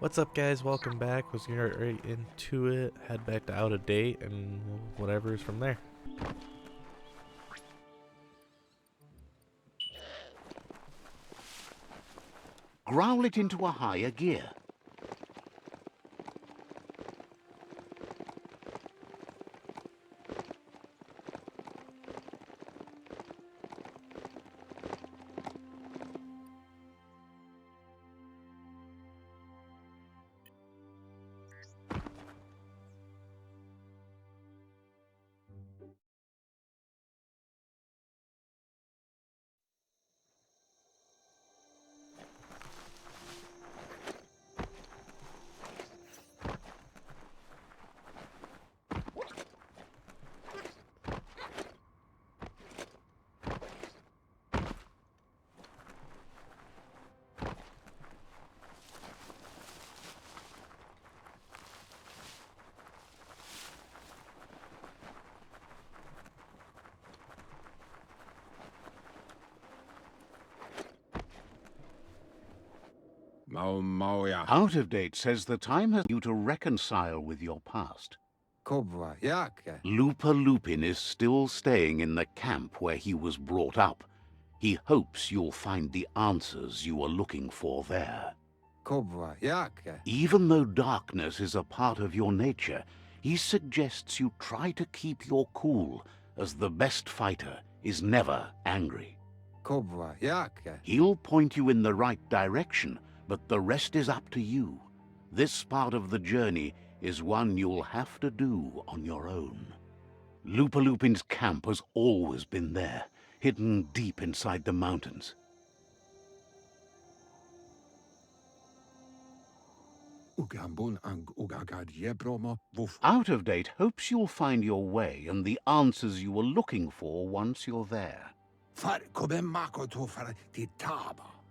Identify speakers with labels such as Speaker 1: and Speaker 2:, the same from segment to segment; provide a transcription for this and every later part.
Speaker 1: What's up, guys? Welcome back. Let's get right into it. Head back to out of date and whatever is from there.
Speaker 2: Growl it into a higher gear. Out of date says the time has you to reconcile with your past. Lupin is still staying in the camp where he was brought up. He hopes you'll find the answers you are looking for there. Even though darkness is a part of your nature, he suggests you try to keep your cool, as the best fighter is never angry. He'll point you in the right direction, but the rest is up to you. This part of the journey is one you'll have to do on your own. Lupin's camp has always been there, hidden deep inside the mountains. Out of date hopes you'll find your way and the answers you were looking for once you're there.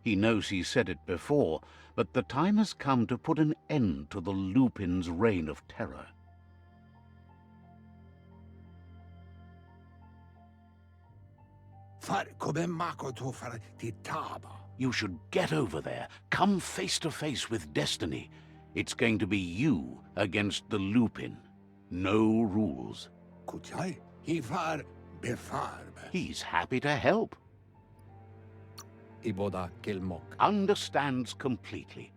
Speaker 2: He knows he said it before, but the time has come to put an end to the Lupin's reign of terror. You should get over there, come face to face with destiny. It's going to be you against the Lupin. No rules. He's happy to help. Understands completely.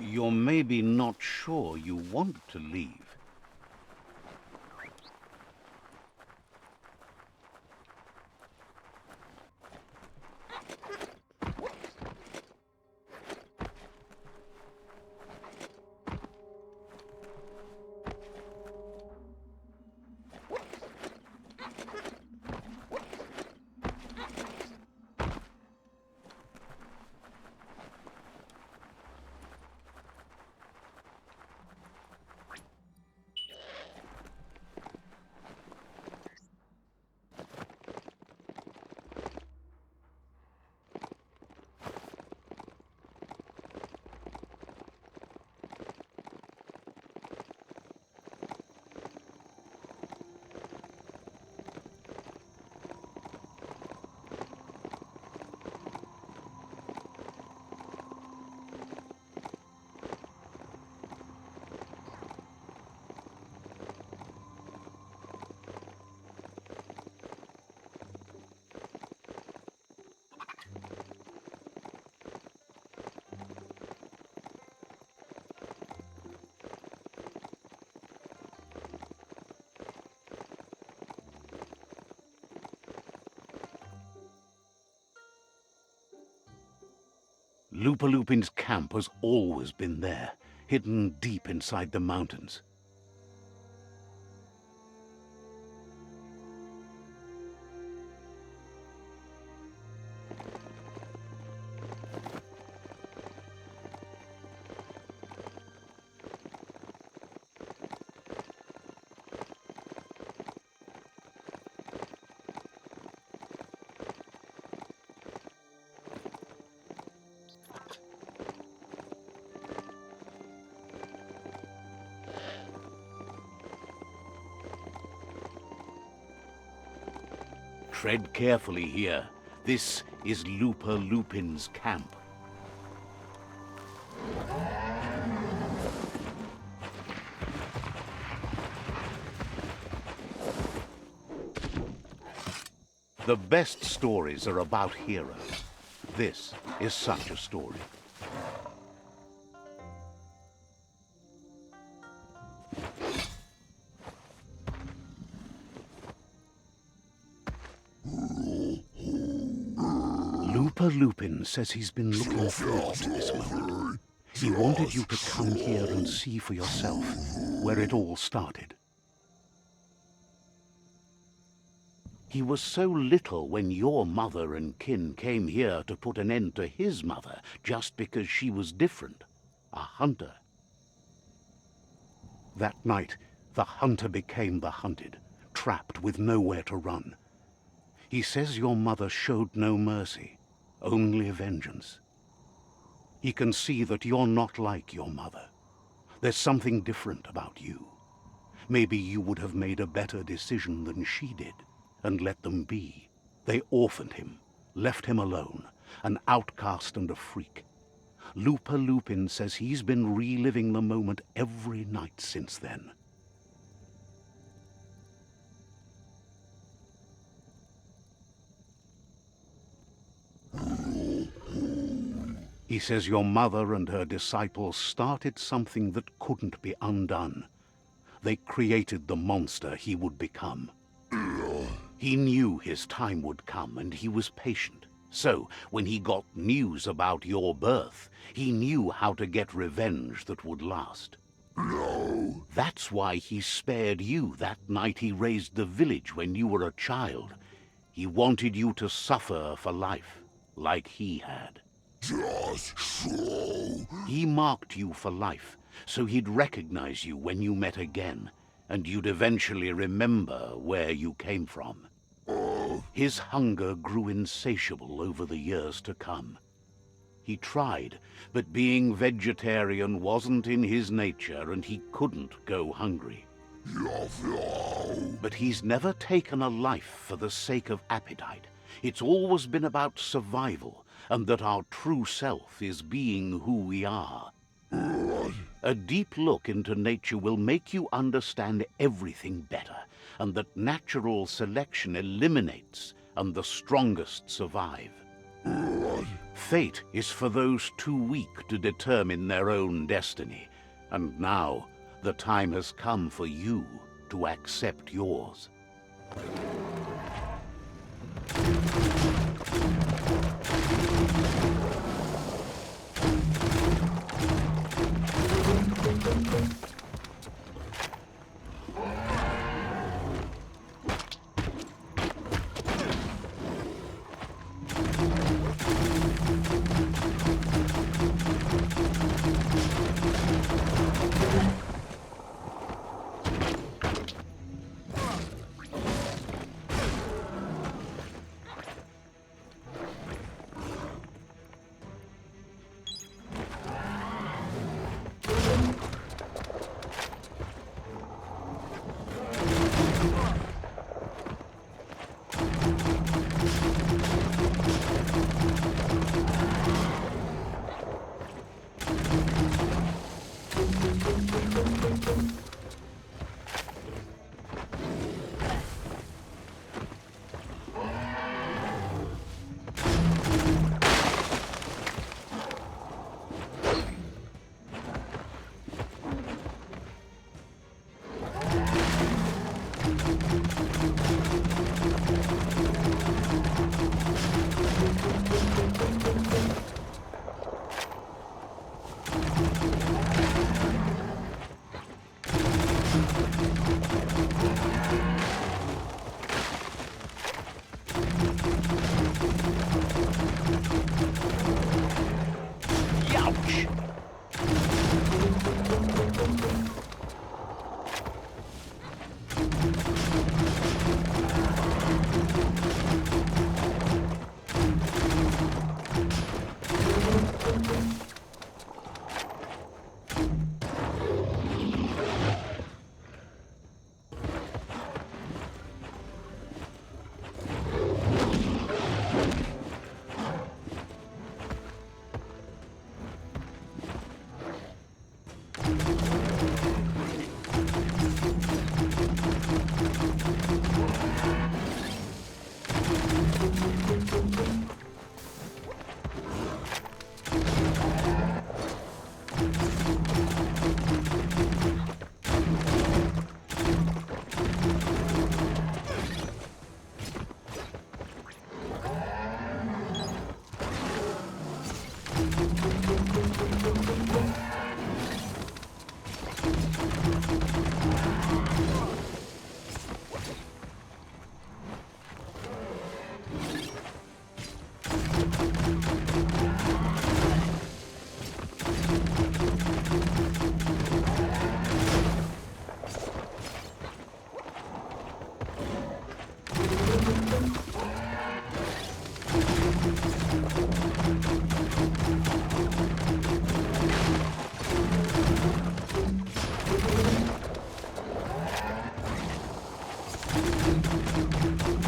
Speaker 2: You're maybe not sure you want to leave. Lupin's camp has always been there, hidden deep inside the mountains. Tread carefully here. This is Lupin's camp. The best stories are about heroes. This is such a story. Lupin says he's been looking forward to this moment. He wanted you to come here and see for yourself where it all started. He was so little when your mother and kin came here to put an end to his mother just because she was different, a hunter. That night, the hunter became the hunted, trapped with nowhere to run. He says your mother showed no mercy, only vengeance. He can see that you're not like your mother. There's something different about you. Maybe you would have made a better decision than she did, and let them be. They orphaned him, left him alone, an outcast and a freak. Lupin says he's been reliving the moment every night since then. He says your mother and her disciples started something that couldn't be undone. They created the monster he would become. He knew his time would come, and he was patient. So, when he got news about your birth, he knew how to get revenge that would last. No. That's why he spared you that night he raised the village when you were a child. He wanted you to suffer for life, like he had. Just so. He marked you for life, so he'd recognize you when you met again, and you'd eventually remember where you came from. His hunger grew insatiable over the years to come. He tried, but being vegetarian wasn't in his nature, and he couldn't go hungry. But he's never taken a life for the sake of appetite. It's always been about survival, and that our true self is being who we are. A deep look into nature will make you understand everything better, and that natural selection eliminates, and the strongest survive. Fate is for those too weak to determine their own destiny, and now the time has come for you to accept yours.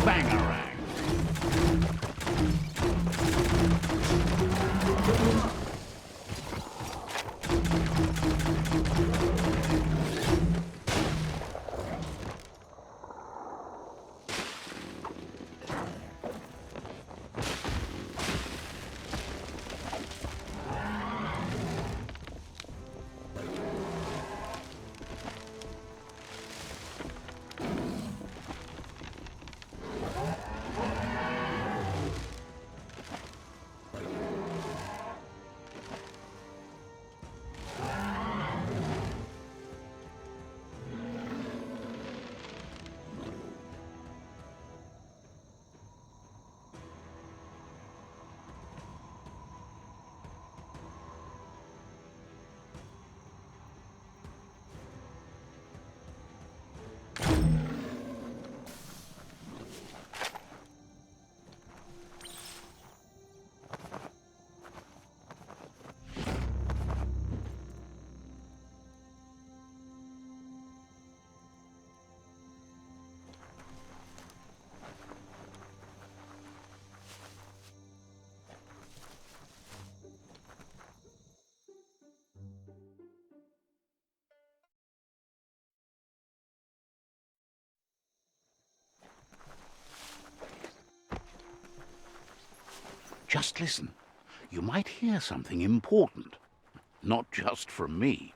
Speaker 2: Bangarang. Just listen. You might hear something important. Not just from me.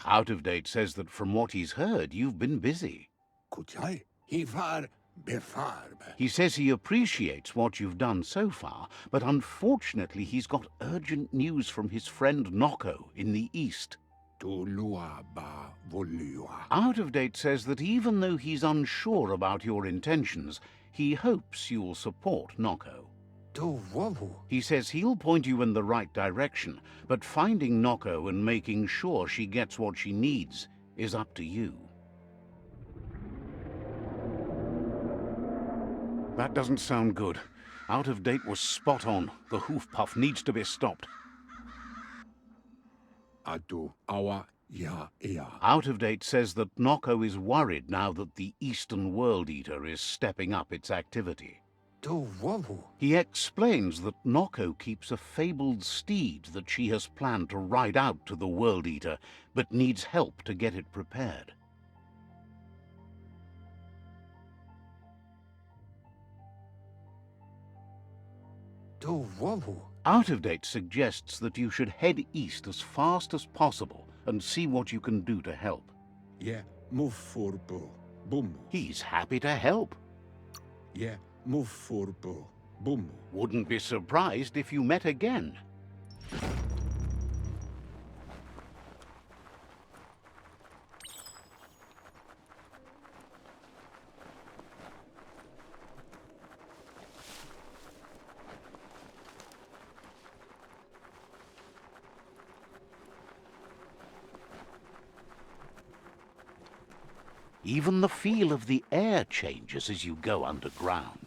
Speaker 2: Out of Date says that from what he's heard, you've been busy. He says he appreciates what you've done so far, but unfortunately he's got urgent news from his friend Noko in the east. Out of Date says that even though he's unsure about your intentions, he hopes you'll support Noko. He says he'll point you in the right direction, but finding Noko and making sure she gets what she needs is up to you. That doesn't sound good. Out of Date was spot on. The hoof puff needs to be stopped. Out of Date says that Noko is worried now that the Eastern World Eater is stepping up its activity. He explains that Noko keeps a fabled steed that she has planned to ride out to the World Eater, but needs help to get it prepared. Out of Date suggests that you should head east as fast as possible and see what you can do to help. He's happy to help. Wouldn't be surprised if you met again. Even the feel of the air changes as you go underground.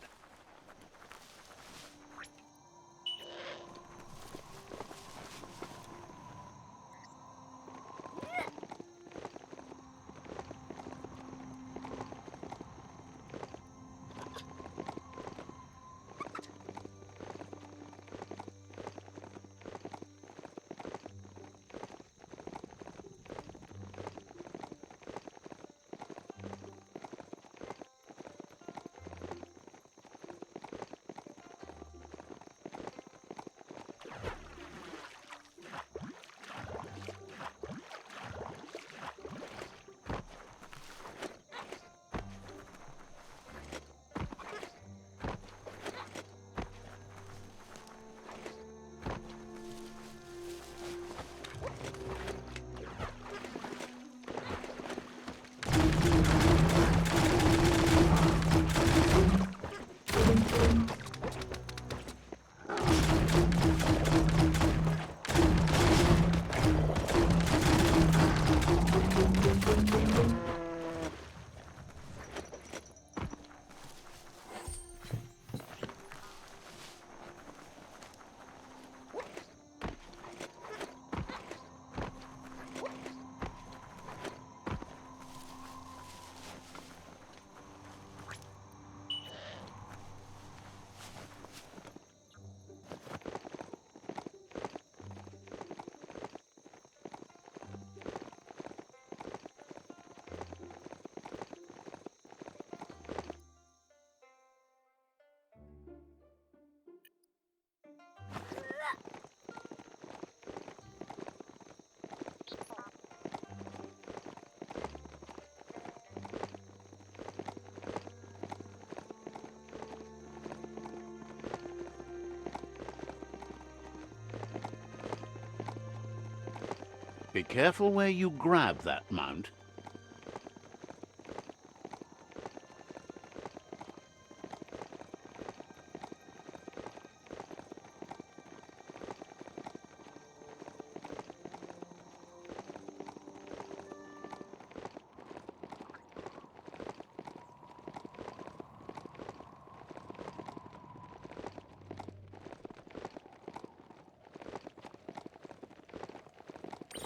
Speaker 2: Be careful where you grab that mount.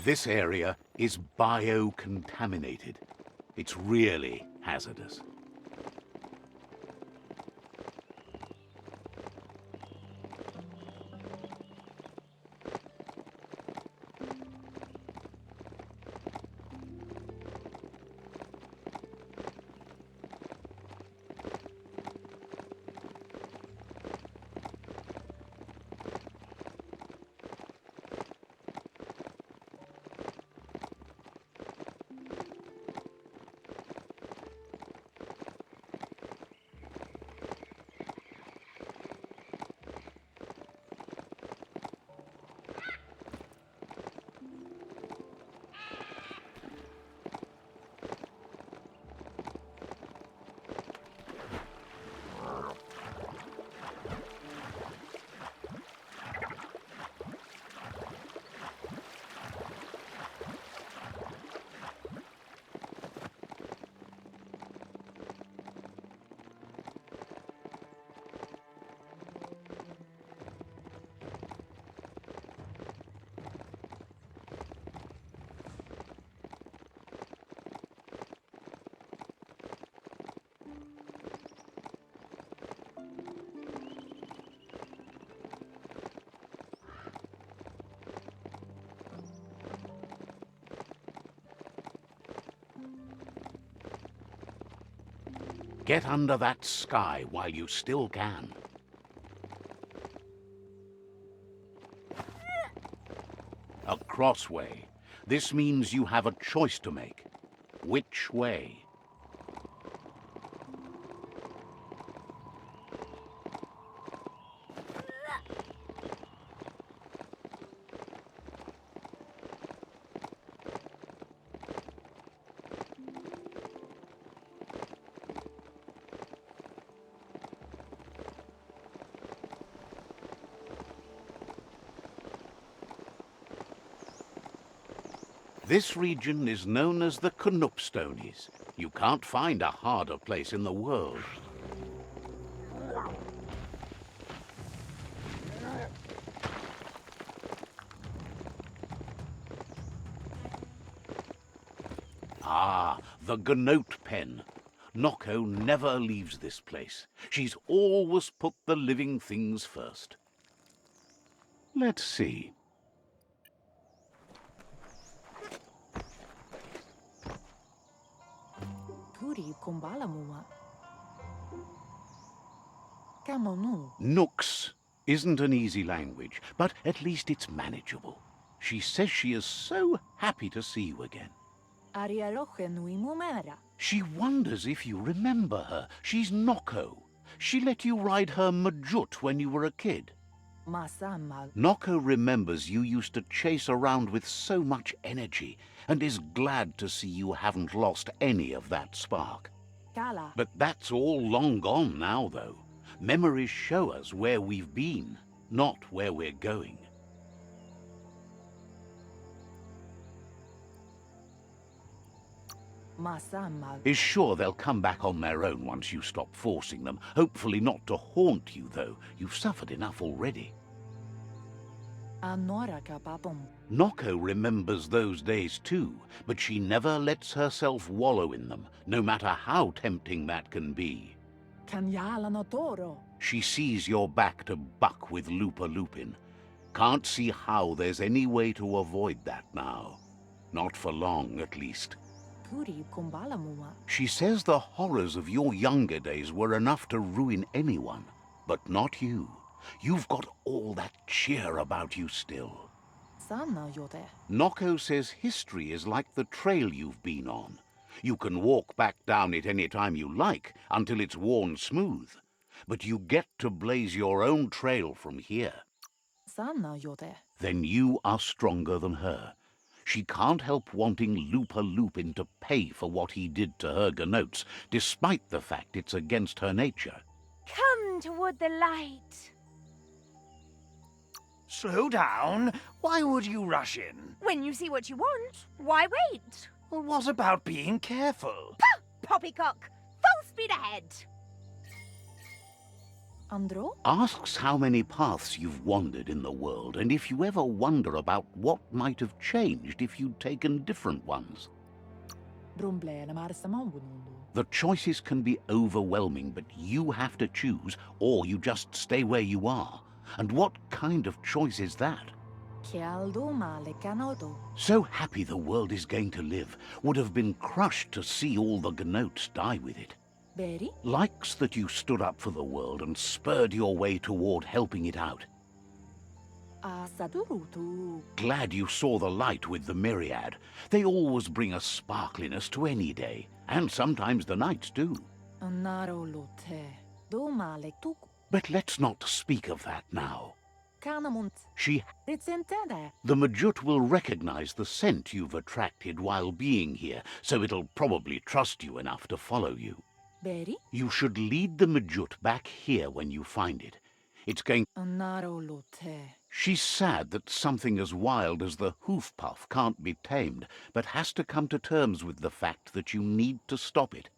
Speaker 2: This area is biocontaminated. It's really hazardous. Get under that sky while you still can. A crossway. This means you have a choice to make. Which way? This region is known as the Knupstonies. You can't find a harder place in the world. Ah, the Gnote pen. Noko never leaves this place. She's always put the living things first. Let's see. Nooks isn't an easy language, but at least it's manageable. She says she is so happy to see you again. She wonders if you remember her. She's Noko. She let you ride her Mjut when you were a kid. Noko remembers you used to chase around with so much energy and is glad to see you haven't lost any of that spark. But that's all long gone now, though. Memories show us where we've been, not where we're going. Is sure they'll come back on their own once you stop forcing them. Hopefully not to haunt you, though. You've suffered enough already. Noko remembers those days too, but she never lets herself wallow in them, no matter how tempting that can be. She sees you're back to buck with Lupin. Can't see how there's any way to avoid that now. Not for long, at least. She says the horrors of your younger days were enough to ruin anyone, but not you. You've got all that cheer about you still. Noko says history is like the trail you've been on. You can walk back down it any time you like, until it's worn smooth. But you get to blaze your own trail from here. Then you are stronger than her. she can't help wanting Lupin to pay for what he did to her gnotes, despite the fact it's against her nature.
Speaker 3: Come toward the light.
Speaker 4: Slow down. Why would you rush in?
Speaker 3: When you see what you want, why wait?
Speaker 4: Well, what about being careful?
Speaker 3: Poppycock, full speed ahead.
Speaker 5: Andro?
Speaker 2: Asks how many paths you've wandered in the world, and if you ever wonder about what might have changed if you'd taken different ones. The choices can be overwhelming, but you have to choose, or you just stay where you are. And what kind of choice is that? So happy the world is going to live, would have been crushed to see all the gnotes die with it. Likes that you stood up for the world and spurred your way toward helping it out. Glad you saw the light with the myriad. They always bring a sparkliness to any day, and sometimes the nights too. But let's not speak of that now. The Mjut will recognize the scent you've attracted while being here, so it'll probably trust you enough to follow you. You should lead the Mjut back here when you find it. It's going... She's sad that something as wild as the hoof puff can't be tamed, but has to come to terms with the fact that you need to stop it.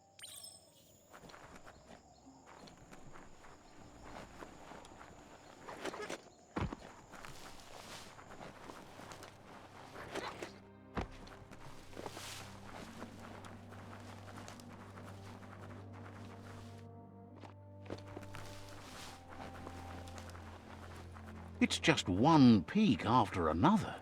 Speaker 2: It's just one peak after another.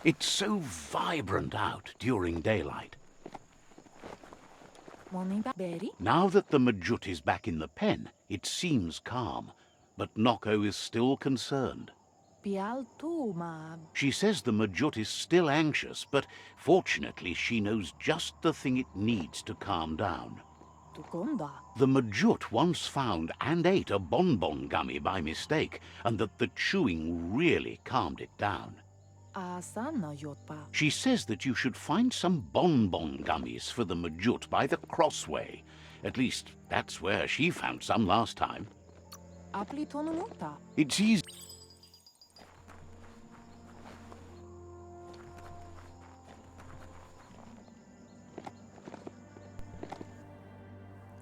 Speaker 2: It's so vibrant out during daylight. Now that the Mjut is back in the pen, it seems calm, but Noko is still concerned. She says the Mjut is still anxious, but fortunately she knows just the thing it needs to calm down. The Mjut once found and ate a bonbon gummy by mistake, and that the chewing really calmed it down. She says that you should find some bonbon gummies for the Mjut by the crossway. At least, that's where she found some last time. It's easy.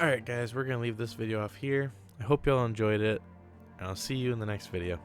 Speaker 1: Alright guys, we're going to leave this video off here. I hope y'all enjoyed it, and I'll see you in the next video.